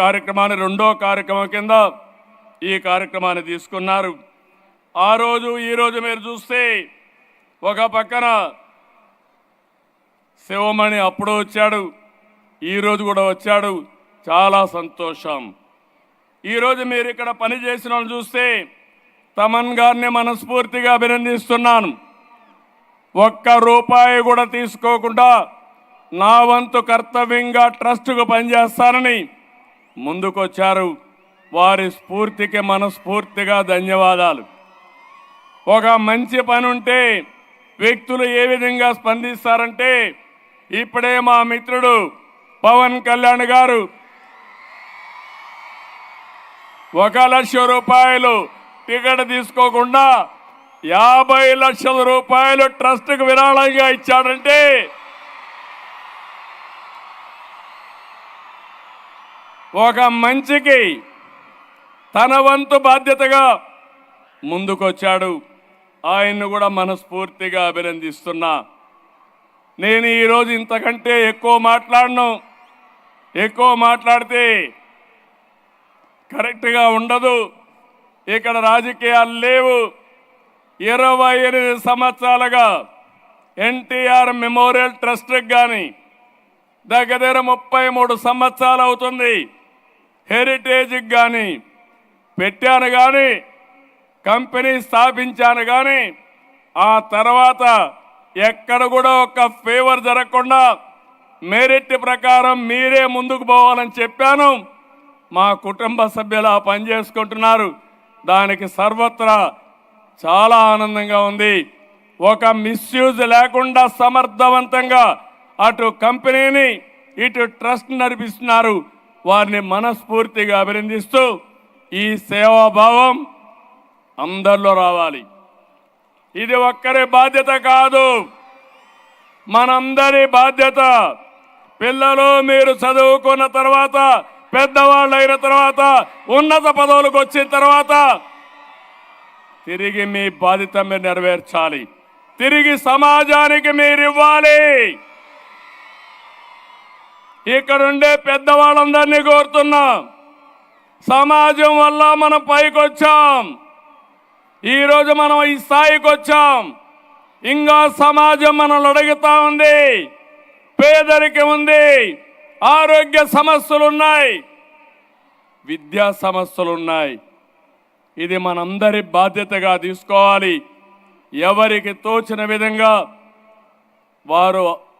కార్యక్రమాన్ని రెండో కార్యక్రమం కింద ఈ కార్యక్రమాన్ని తీసుకున్నారు. ఆ రోజు ఈ రోజు మీరు చూస్తే ఒక పక్కన శివమణి అప్పుడు వచ్చాడు, ఈరోజు కూడా వచ్చాడు. చాలా సంతోషం. ఈరోజు మీరు ఇక్కడ పనిచేసిన వాళ్ళు చూస్తే తమన్ గారిని మనస్ఫూర్తిగా అభినందిస్తున్నాను. ఒక్క రూపాయి కూడా తీసుకోకుండా నా వంతు కర్తవ్యంగా ట్రస్టుకు పనిచేస్తానని ముందుకొచ్చారు. వారి స్ఫూర్తికి మనస్ఫూర్తిగా ధన్యవాదాలు. ఒక మంచి పని ఉంటే వ్యక్తులు ఏ విధంగా స్పందిస్తారంటే, ఇప్పుడే మా మిత్రుడు పవన్ కళ్యాణ్ గారు 1,00,000 రూపాయలు టికెట్ తీసుకోకుండా 50 లక్షల రూపాయలు ట్రస్ట్కి విరాళంగా ఇచ్చాడంటే ఒక మంచికి తన వంతు బాధ్యతగా ముందుకొచ్చాడు. ఆయన్ను కూడా మనస్ఫూర్తిగా అభినందిస్తున్నా. నేను ఈరోజు ఇంతకంటే ఎక్కువ మాట్లాడను. ఎక్కువ మాట్లాడితే కరెక్ట్గా ఉండదు. ఇక్కడ రాజకీయాలు లేవు. 28 సంవత్సరాలుగా ఎన్టీఆర్ మెమోరియల్ ట్రస్ట్కి కానీ దగ్గర 33 సంవత్సరాలు అవుతుంది. హెరిటేజ్కి కానీ పెట్టాను, కానీ కంపెనీ స్థాపించాను, కానీ ఆ తర్వాత ఎక్కడ కూడా ఒక ఫేవర్ జరగకుండా మెరిట్ ప్రకారం మీరే ముందుకు పోవాలని చెప్పాను. మా కుటుంబ సభ్యులు ఆ పని చేసుకుంటున్నారు. దానికి సర్వత్రా చాలా ఆనందంగా ఉంది. ఒక మిస్యూజ్ లేకుండా సమర్థవంతంగా అటు కంపెనీని ఇటు ట్రస్ట్ నడిపిస్తున్నారు. వారిని మనస్ఫూర్తిగా అభినందిస్తూ ఈ సేవాభావం అందరిలో రావాలి. ఇది ఒక్కరి బాధ్యత కాదు, మనందరి బాధ్యత. పిల్లలు మీరు చదువుకున్న తర్వాత, పెద్దవాళ్ళు అయిన తర్వాత, ఉన్నత పదవులకు వచ్చిన తర్వాత తిరిగి మీ బాధ్యత మీరు నెరవేర్చాలి. తిరిగి సమాజానికి మీరు ఇవ్వాలి. ఇక్కడుండే పెద్దవాళ్ళందరినీ కోరుతున్నాం, సమాజం వల్ల మనం పైకి వచ్చాం. ఈరోజు మనం ఈ స్థాయికి వచ్చాం. ఇంకా సమాజం మనల్ని అడుగుతా ఉంది. పేదరికం ఉంది, ఆరోగ్య సమస్యలు ఉన్నాయి, విద్యా సమస్యలు ఉన్నాయి. ఇది మనందరి బాధ్యతగా తీసుకోవాలి. ఎవరికి తోచిన విధంగా వారు